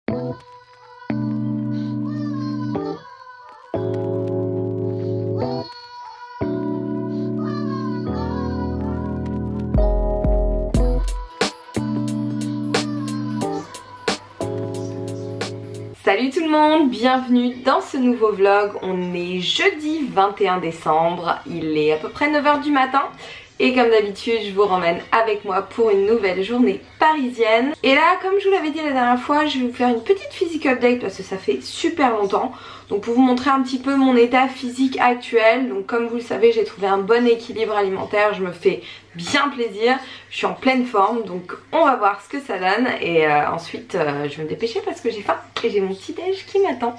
Salut tout le monde, bienvenue dans ce nouveau vlog. On est jeudi 21 décembre, il est à peu près 9 h du matin. Et comme d'habitude, je vous ramène avec moi pour une nouvelle journée parisienne. Et là, comme je vous l'avais dit la dernière fois, je vais vous faire une petite physique update parce que ça fait super longtemps. Donc pour vous montrer un petit peu mon état physique actuel. Donc comme vous le savez, j'ai trouvé un bon équilibre alimentaire, je me fais bien plaisir. Je suis en pleine forme, donc on va voir ce que ça donne. Et ensuite, je vais me dépêcher parce que j'ai faim et j'ai mon petit déj qui m'attend.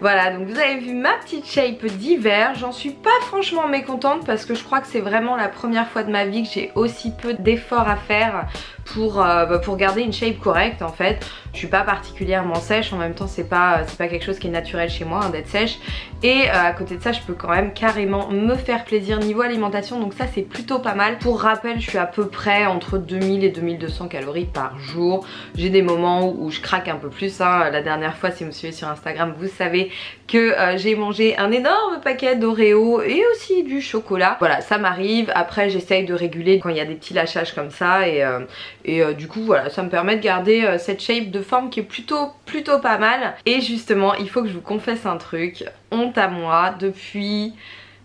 Voilà, donc vous avez vu ma petite shape d'hiver. J'en suis pas franchement mécontente parce que je crois que c'est vraiment la première fois de ma vie que j'ai aussi peu d'efforts à faire pour garder une shape correcte en fait. Je suis pas particulièrement sèche, en même temps c'est pas quelque chose qui est naturel chez moi d'être sèche. Et à côté de ça, je peux quand même carrément me faire plaisir niveau alimentation, donc ça c'est plutôt pas mal. Pour rappel, je suis à peu près entre 2000 et 2200 calories par jour. J'ai des moments où je craque un peu plus, hein. La dernière fois, si vous me suivez sur Instagram, vous savez que j'ai mangé un énorme paquet d'Oreo et aussi du chocolat. Voilà, ça m'arrive. Après, j'essaye de réguler quand il y a des petits lâchages comme ça et du coup voilà, ça me permet de garder cette shape de forme qui est plutôt pas mal. Et justement, il faut que je vous confesse un truc, honte à moi, depuis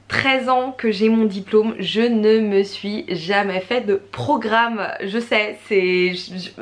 13 ans que j'ai mon diplôme, je ne me suis jamais fait de programme. Je sais,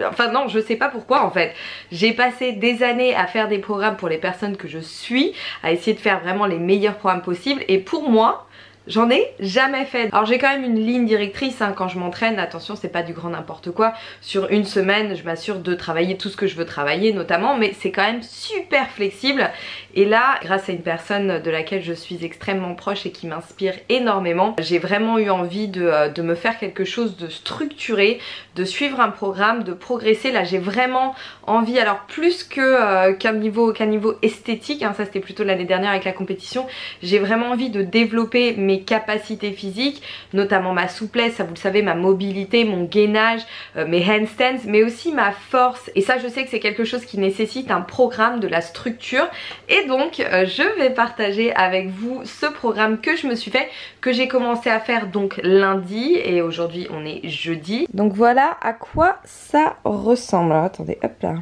enfin non, je sais pas pourquoi en fait. J'ai passé des années à faire des programmes pour les personnes que je suis, à essayer de faire vraiment les meilleurs programmes possibles, et pour moi, j'en ai jamais fait. Alors j'ai quand même une ligne directrice hein, quand je m'entraîne, attention c'est pas du grand n'importe quoi. Sur une semaine je m'assure de travailler tout ce que je veux travailler notamment, mais c'est quand même super flexible. Et là, grâce à une personne de laquelle je suis extrêmement proche et qui m'inspire énormément, j'ai vraiment eu envie de me faire quelque chose de structuré, de suivre un programme, de progresser. Là j'ai vraiment envie, alors plus qu'un niveau esthétique, hein, ça c'était plutôt l'année dernière avec la compétition, j'ai vraiment envie de développer mes capacités physiques, notamment ma souplesse, ça vous le savez, ma mobilité, mon gainage, mes handstands, mais aussi ma force. Et ça je sais que c'est quelque chose qui nécessite un programme, de la structure. Et donc je vais partager avec vous ce programme que je me suis fait, que j'ai commencé à faire donc lundi, et aujourd'hui on est jeudi. Donc voilà à quoi ça ressemble. Alors, attendez, hop là.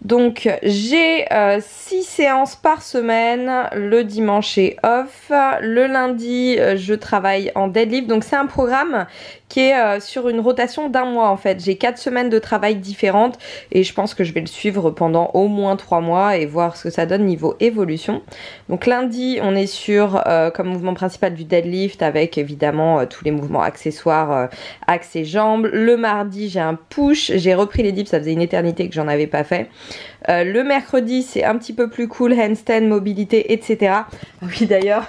Donc j'ai 6 séances par semaine, le dimanche est off, le lundi je travaille en deadlift, donc c'est un programme qui est sur une rotation d'un mois en fait. J'ai 4 semaines de travail différentes et je pense que je vais le suivre pendant au moins 3 mois et voir ce que ça donne niveau évolution. Donc lundi on est sur comme mouvement principal du deadlift avec évidemment tous les mouvements accessoires, axe et jambes. Le mardi j'ai un push, j'ai repris les dips, ça faisait une éternité que j'en avais pas fait. Le mercredi c'est un petit peu plus cool, handstand, mobilité, etc. Oui d'ailleurs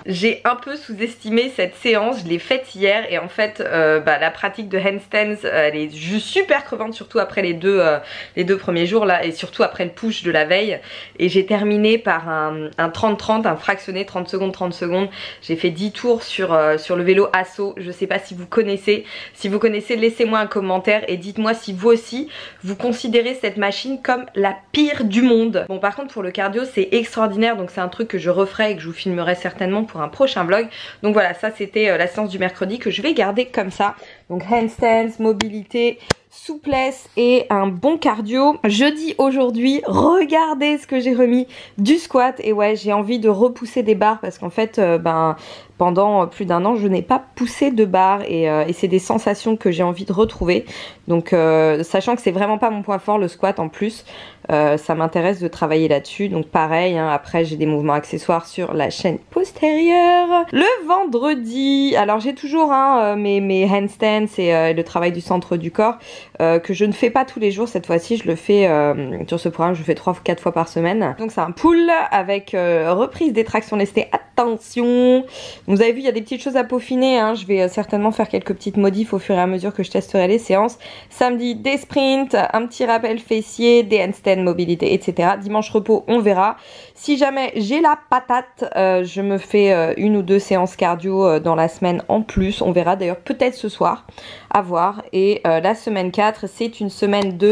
J'ai un peu sous-estimé cette séance, je l'ai faite hier et en fait la pratique de handstands elle est juste super crevante, surtout après les deux premiers jours là et surtout après le push de la veille. Et j'ai terminé par un 30-30, un fractionné 30 secondes. J'ai fait 10 tours sur le vélo Asso. Je sais pas si vous connaissez. Si vous connaissez, laissez-moi un commentaire et dites-moi si vous aussi vous considérez cette machine comme la pire du monde. Bon, par contre pour le cardio c'est extraordinaire, donc c'est un truc que je referai et que je vous filmerai certainement pour un prochain vlog. Donc voilà, ça c'était la séance du mercredi que je vais garder comme ça. Donc handstands, mobilité, souplesse et un bon cardio. Je dis aujourd'hui, regardez ce que j'ai remis du squat. Et ouais, j'ai envie de repousser des barres parce qu'en fait pendant plus d'un an je n'ai pas poussé de barres et c'est des sensations que j'ai envie de retrouver. Donc sachant que c'est vraiment pas mon point fort le squat en plus, ça m'intéresse de travailler là-dessus. Donc pareil, hein, après j'ai des mouvements accessoires sur la chaîne postérieure. Le vendredi, alors j'ai toujours mes handstands et le travail du centre du corps que je ne fais pas tous les jours. Cette fois-ci je le fais sur ce programme, je le fais 3 ou 4 fois par semaine. Donc c'est un pull avec reprise des tractions lestées. Attention, vous avez vu il y a des petites choses à peaufiner, hein. Je vais certainement faire quelques petites modifs au fur et à mesure que je testerai les séances. Samedi des sprints, un petit rappel fessier, des handstands, mobilité, etc. Dimanche repos, on verra. Si jamais j'ai la patate, je me fais 1 ou 2 séances cardio dans la semaine en plus. On verra d'ailleurs peut-être ce soir, à voir. Et la semaine 4, c'est une semaine de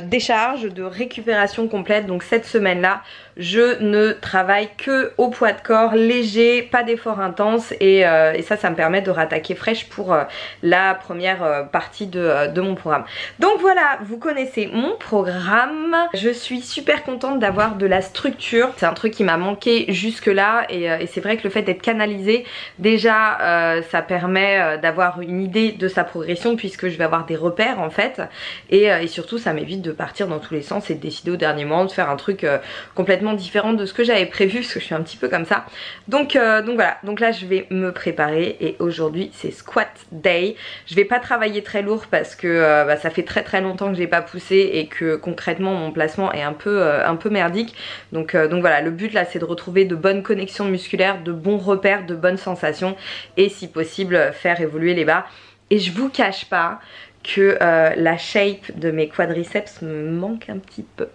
décharge, de récupération complète. Donc cette semaine là je ne travaille que au poids de corps léger, pas d'effort intense et ça me permet de rattaquer fraîche pour la première partie de mon programme. Donc voilà, vous connaissez mon programme. Je suis super contente d'avoir de la structure, c'est un truc qui m'a manqué jusque là et c'est vrai que le fait d'être canalisé déjà ça permet d'avoir une idée de sa progression puisque je vais avoir des repères en fait et surtout ça m'évite de partir dans tous les sens et de décider au dernier moment de faire un truc complètement différent de ce que j'avais prévu parce que je suis un petit peu comme ça. Donc voilà, donc là je vais me préparer et aujourd'hui c'est squat day. Je vais pas travailler très lourd parce que ça fait très longtemps que j'ai pas poussé et que concrètement mon placement est un peu merdique. Donc voilà, le but là c'est de retrouver de bonnes connexions musculaires, de bons repères, de bonnes sensations et si possible faire évoluer les barres. Et je vous cache pas que la shape de mes quadriceps me manque un petit peu.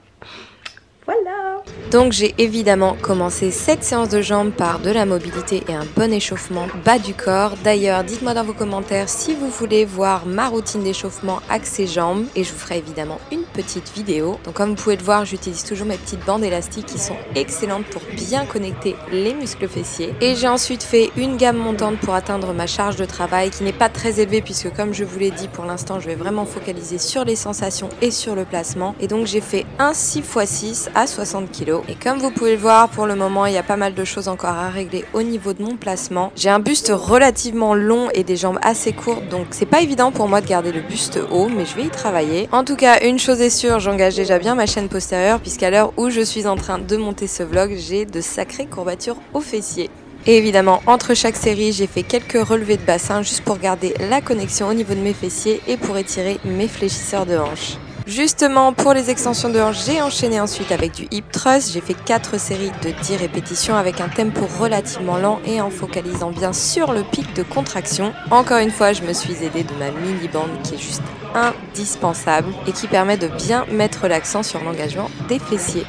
Voilà. Donc j'ai évidemment commencé cette séance de jambes par de la mobilité et un bon échauffement bas du corps. D'ailleurs dites-moi dans vos commentaires si vous voulez voir ma routine d'échauffement axée jambes et je vous ferai évidemment une petite vidéo. Donc comme vous pouvez le voir, j'utilise toujours mes petites bandes élastiques qui sont excellentes pour bien connecter les muscles fessiers. Et j'ai ensuite fait une gamme montante pour atteindre ma charge de travail qui n'est pas très élevée puisque comme je vous l'ai dit pour l'instant je vais vraiment focaliser sur les sensations et sur le placement. Et donc j'ai fait un 6x6 à 60 kg. Et comme vous pouvez le voir, pour le moment, il y a pas mal de choses encore à régler au niveau de mon placement. J'ai un buste relativement long et des jambes assez courtes, donc c'est pas évident pour moi de garder le buste haut, mais je vais y travailler. En tout cas, une chose est sûre, j'engage déjà bien ma chaîne postérieure, puisqu'à l'heure où je suis en train de monter ce vlog, j'ai de sacrées courbatures aux fessiers. Et évidemment, entre chaque série, j'ai fait quelques relevés de bassin juste pour garder la connexion au niveau de mes fessiers et pour étirer mes fléchisseurs de hanches. Justement, pour les extensions de hanches, j'ai enchaîné ensuite avec du hip thrust. J'ai fait 4 séries de 10 répétitions avec un tempo relativement lent et en focalisant bien sur le pic de contraction. Encore une fois, je me suis aidée de ma mini bande qui est juste indispensable et qui permet de bien mettre l'accent sur l'engagement des fessiers.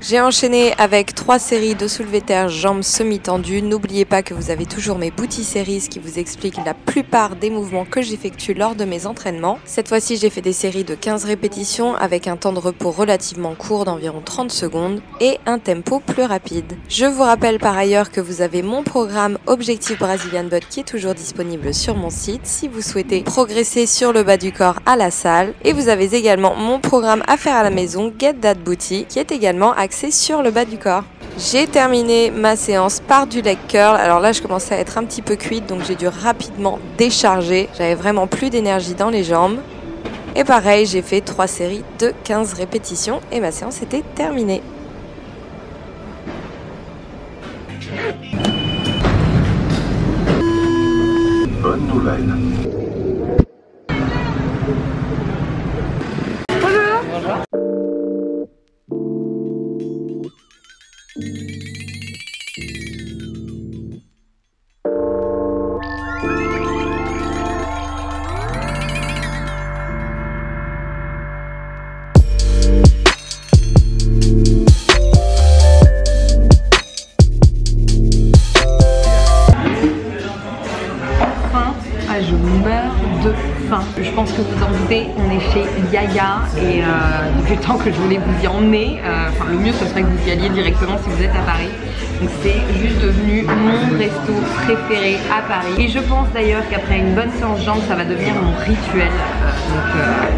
J'ai enchaîné avec 3 séries de soulevés terre jambes semi-tendues. N'oubliez pas que vous avez toujours mes booty series qui vous expliquent la plupart des mouvements que j'effectue lors de mes entraînements. Cette fois-ci, j'ai fait des séries de 15 répétitions avec un temps de repos relativement court d'environ 30 secondes et un tempo plus rapide. Je vous rappelle par ailleurs que vous avez mon programme Objectif Brazilian Butt qui est toujours disponible sur mon site si vous souhaitez progresser sur le bas du corps à la salle. Et vous avez également mon programme à faire à la maison Get That Booty qui est également axé sur le bas du corps. J'ai terminé ma séance par du leg curl. Alors là je commençais à être un petit peu cuite donc j'ai dû rapidement décharger. J'avais vraiment plus d'énergie dans les jambes. Et pareil, j'ai fait 3 séries de 15 répétitions et ma séance était terminée. Bonne nouvelle. Bonjour. Bonjour. je pense que vous en doutez, on est chez Yaya et depuis le temps que je voulais vous y emmener, enfin le mieux ce serait que vous y alliez directement si vous êtes à Paris. Donc c'est juste devenu mon resto préféré à Paris. Et je pense d'ailleurs qu'après une bonne séance jambes, ça va devenir mon rituel.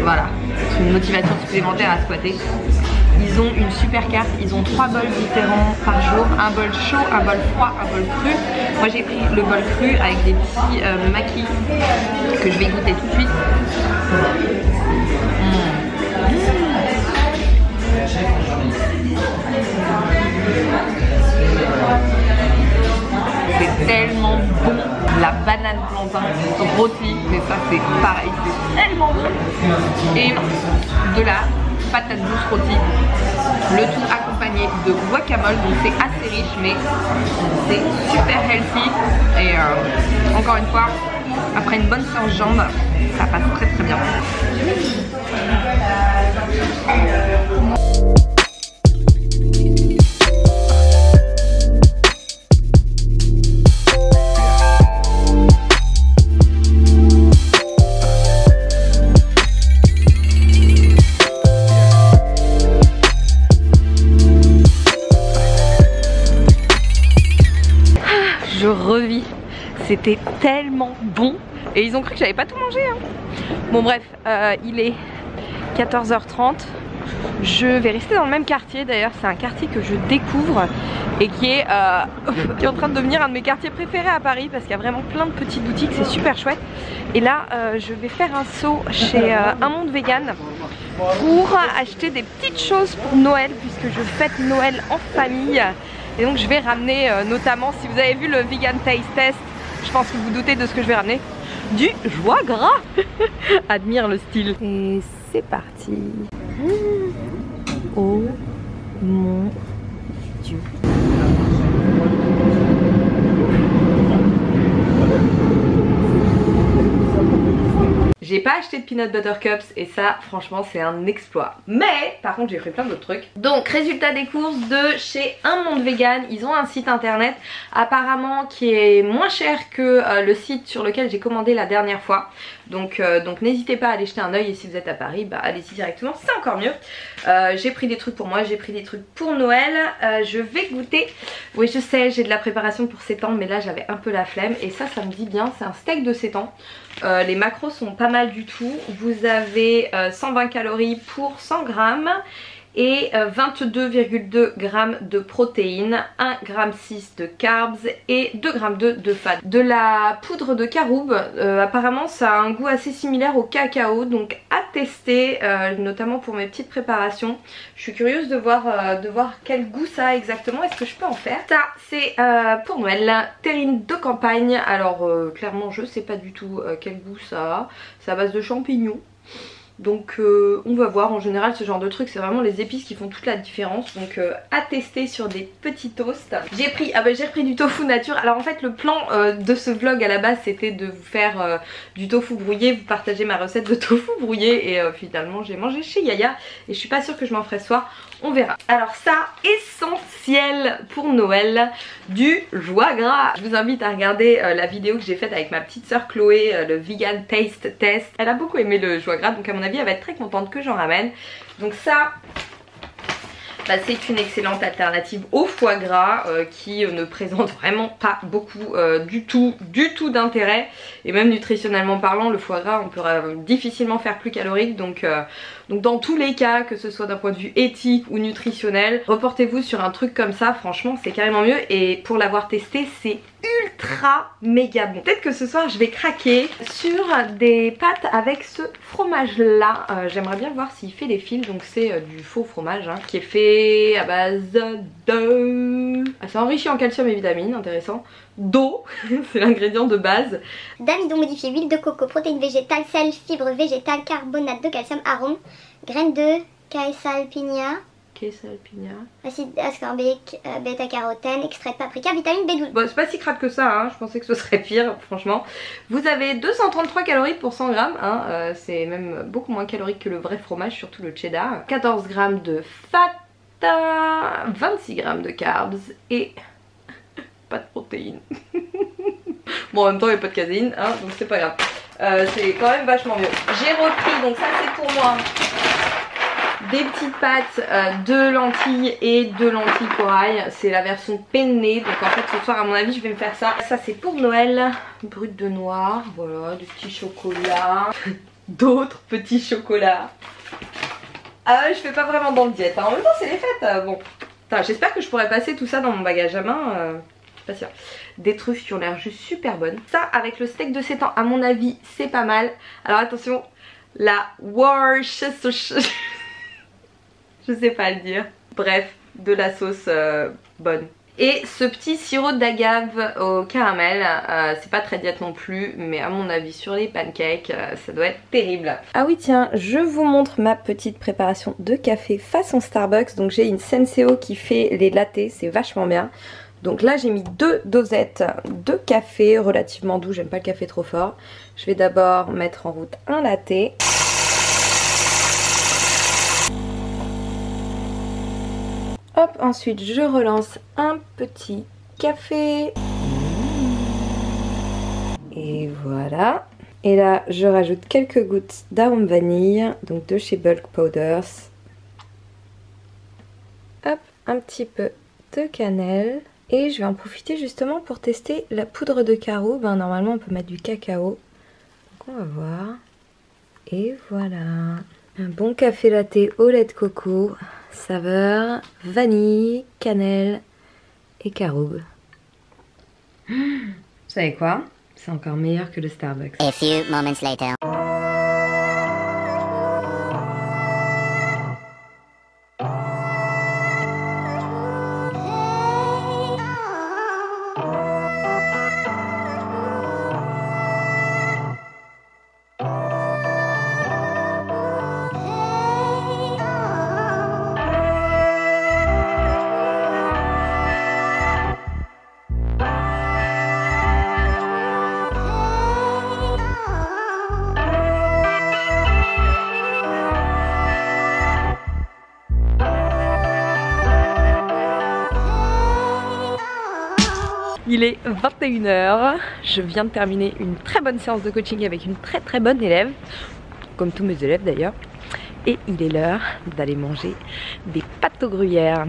Voilà, c'est une motivation supplémentaire à squatter. Ils ont une super carte, ils ont 3 bols différents par jour, un bol chaud, un bol froid, un bol cru. Moi j'ai pris le bol cru avec des petits maquis que je vais goûter tout de suite. C'est tellement bon, la banane plantain rôtie, mais ça c'est pareil, c'est tellement bon. Et de la patate douce rôtie, le tout accompagné de guacamole, donc c'est assez riche mais c'est super healthy et encore une fois, après une bonne séance jambes, ça passe très très bien. Je revis, c'était tellement bon et ils ont cru que j'avais pas tout mangé hein. Bon bref, il est 14h30, je vais rester dans le même quartier. D'ailleurs c'est un quartier que je découvre et qui est en train de devenir un de mes quartiers préférés à Paris parce qu'il y a vraiment plein de petites boutiques, c'est super chouette. Et là je vais faire un saut chez Un Monde Vegan pour acheter des petites choses pour Noël puisque je fête Noël en famille. Et donc je vais ramener notamment, si vous avez vu le Vegan Taste Test, je pense que vous doutez de ce que je vais ramener, du foie gras. Admire le style. Et c'est parti. Oh mon Dieu. J'ai pas acheté de peanut butter cups et ça franchement c'est un exploit. Mais par contre j'ai pris plein d'autres trucs. Donc résultat des courses de chez Un Monde Vegan. Ils ont un site internet apparemment qui est moins cher que le site sur lequel j'ai commandé la dernière fois. Donc n'hésitez pas à aller jeter un oeil et si vous êtes à Paris bah allez-y directement, c'est encore mieux. J'ai pris des trucs pour moi, j'ai pris des trucs pour Noël. Je vais goûter. Oui je sais j'ai de la préparation pour sétan mais là j'avais un peu la flemme et ça me dit bien, c'est un steak de sétan. Les macros sont pas mal du tout. Vous avez 120 calories pour 100 grammes et 22,2 grammes de protéines, 1,6 g de carbs et 2,2 g de fat. De la poudre de caroube, apparemment ça a un goût assez similaire au cacao, donc à tester, notamment pour mes petites préparations. Je suis curieuse de voir quel goût ça a exactement, est-ce que je peux en faire. Ça c'est pour Noël, terrine de campagne, alors clairement je sais pas du tout quel goût ça a, c'est à base de champignons. Donc on va voir, en général ce genre de truc c'est vraiment les épices qui font toute la différence. Donc à tester sur des petits toasts. J'ai repris du tofu nature. Alors en fait le plan de ce vlog à la base c'était de vous faire du tofu brouillé, vous partager ma recette de tofu brouillé. Et finalement j'ai mangé chez Yaya et je suis pas sûre que je m'en ferai ce soir, on verra. Alors ça, essentiel pour Noël, du foie gras. Je vous invite à regarder la vidéo que j'ai faite avec ma petite soeur Chloé, le Vegan Taste Test. Elle a beaucoup aimé le foie gras donc à mon avis elle va être très contente que j'en ramène. Donc ça bah, c'est une excellente alternative au foie gras qui ne présente vraiment pas beaucoup du tout d'intérêt. Et même nutritionnellement parlant, le foie gras on peut difficilement faire plus calorique. Donc dans tous les cas, que ce soit d'un point de vue éthique ou nutritionnel, reportez-vous sur un truc comme ça, franchement c'est carrément mieux. Et pour l'avoir testé c'est ultra méga bon. Peut-être que ce soir je vais craquer sur des pâtes avec ce fromage là. J'aimerais bien voir s'il fait les fils. Donc c'est du faux fromage hein, qui est fait à base de... c'est enrichi en calcium et vitamines, intéressant. D'eau, c'est l'ingrédient de base. D'amidon modifié, huile de coco, protéines végétales, sel, fibres végétales, carbonate de calcium, arôme, graines de caesalpinia, acide ascorbique, bêta-carotène, extrait de paprika, vitamine B12. Bon c'est pas si crade que ça hein, je pensais que ce serait pire franchement. Vous avez 233 calories pour 100 grammes hein, c'est même beaucoup moins calorique que le vrai fromage, surtout le cheddar. 14 grammes de fat, 26 grammes de carbs et pas de protéines. Bon en même temps il n'y a pas de caséine hein, donc c'est pas grave. C'est quand même vachement mieux. J'ai repris, donc ça c'est pour moi, des petites pâtes de lentilles et de lentilles corail. C'est la version penne. Donc en fait ce soir à mon avis je vais me faire ça. Ça c'est pour Noël. Brut de noir. Voilà, des petits chocolats. D'autres petits chocolats. Ah je fais pas vraiment dans le diète. En même temps c'est les fêtes. Bon. J'espère que je pourrai passer tout ça dans mon bagage à main. Pas sûr. Des truffes qui ont l'air juste super bonnes. Ça avec le steak de 7 ans à mon avis c'est pas mal. Alors attention, la Worcestershire, je sais pas le dire. Bref, de la sauce bonne. Et ce petit sirop d'agave au caramel, c'est pas très diète non plus, mais à mon avis sur les pancakes, ça doit être terrible. Ah oui tiens, je vous montre ma petite préparation de café façon Starbucks. Donc j'ai une Senseo qui fait les lattés, c'est vachement bien. Donc là j'ai mis 2 dosettes de café relativement doux, j'aime pas le café trop fort. Je vais d'abord mettre en route un latte. Hop, ensuite je relance un petit café. Et voilà. Et là je rajoute quelques gouttes d'arôme vanille, donc de chez Bulk Powders. Hop, un petit peu de cannelle. Et je vais en profiter justement pour tester la poudre de caroube. Normalement on peut mettre du cacao. Donc on va voir. Et voilà. Un bon café latte au lait de coco. Saveur vanille, cannelle et caroube. Vous savez quoi? C'est encore meilleur que le Starbucks. A few moments later. Il est 21 h, je viens de terminer une très bonne séance de coaching avec une très bonne élève, comme tous mes élèves d'ailleurs. Et il est l'heure d'aller manger des pâtes aux gruyères.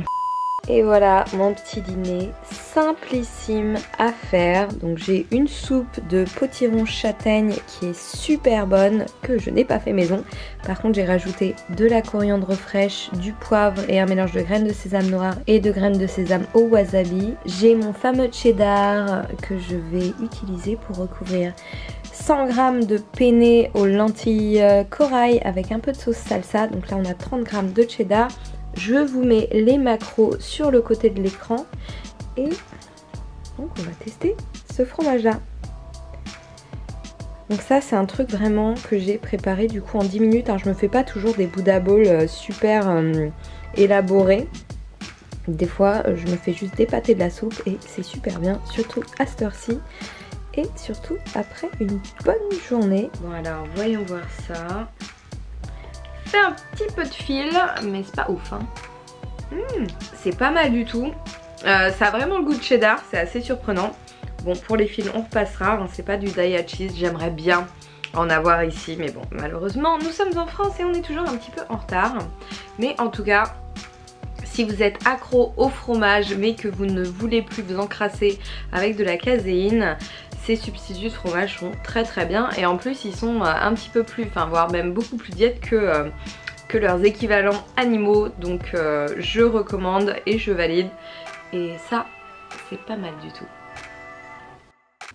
Et voilà mon petit dîner simplissime à faire. Donc j'ai une soupe de potiron châtaigne qui est super bonne, que je n'ai pas fait maison. Par contre j'ai rajouté de la coriandre fraîche, du poivre et un mélange de graines de sésame noire et de graines de sésame au wasabi. J'ai mon fameux cheddar que je vais utiliser pour recouvrir 100 g de penne aux lentilles corail avec un peu de sauce salsa. Donc là on a 30 g de cheddar. Je vous mets les macros sur le côté de l'écran et donc on va tester ce fromage là. Donc ça c'est un truc vraiment que j'ai préparé du coup en 10 minutes. Alors je me fais pas toujours des Buddha Bowls super élaborés. Des fois je me fais juste des pâtés de la soupe et c'est super bien, surtout à cette heure-ci et surtout après une bonne journée. Bon alors voyons voir ça. Fait un petit peu de fil mais c'est pas ouf hein. C'est pas mal du tout. Ça a vraiment le goût de cheddar, c'est assez surprenant. Bon pour les fils on repassera, c'est pas du Daiya cheese, j'aimerais bien en avoir ici mais bon malheureusement nous sommes en France et on est toujours un petit peu en retard. Mais en tout cas si vous êtes accro au fromage mais que vous ne voulez plus vous encrasser avec de la caséine, ces substituts de fromage sont très bien et en plus ils sont un petit peu plus, enfin voire même beaucoup plus diètes que leurs équivalents animaux. Donc je recommande et je valide et ça c'est pas mal du tout.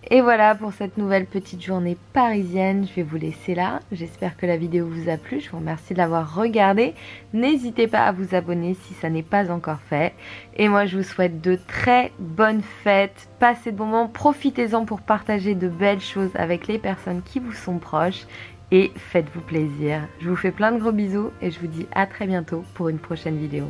Et voilà pour cette nouvelle petite journée parisienne, je vais vous laisser là. J'espère que la vidéo vous a plu, je vous remercie de l'avoir regardée. N'hésitez pas à vous abonner si ça n'est pas encore fait. Et moi je vous souhaite de très bonnes fêtes, passez de bons moments, profitez-en pour partager de belles choses avec les personnes qui vous sont proches. Et faites-vous plaisir. Je vous fais plein de gros bisous et je vous dis à très bientôt pour une prochaine vidéo.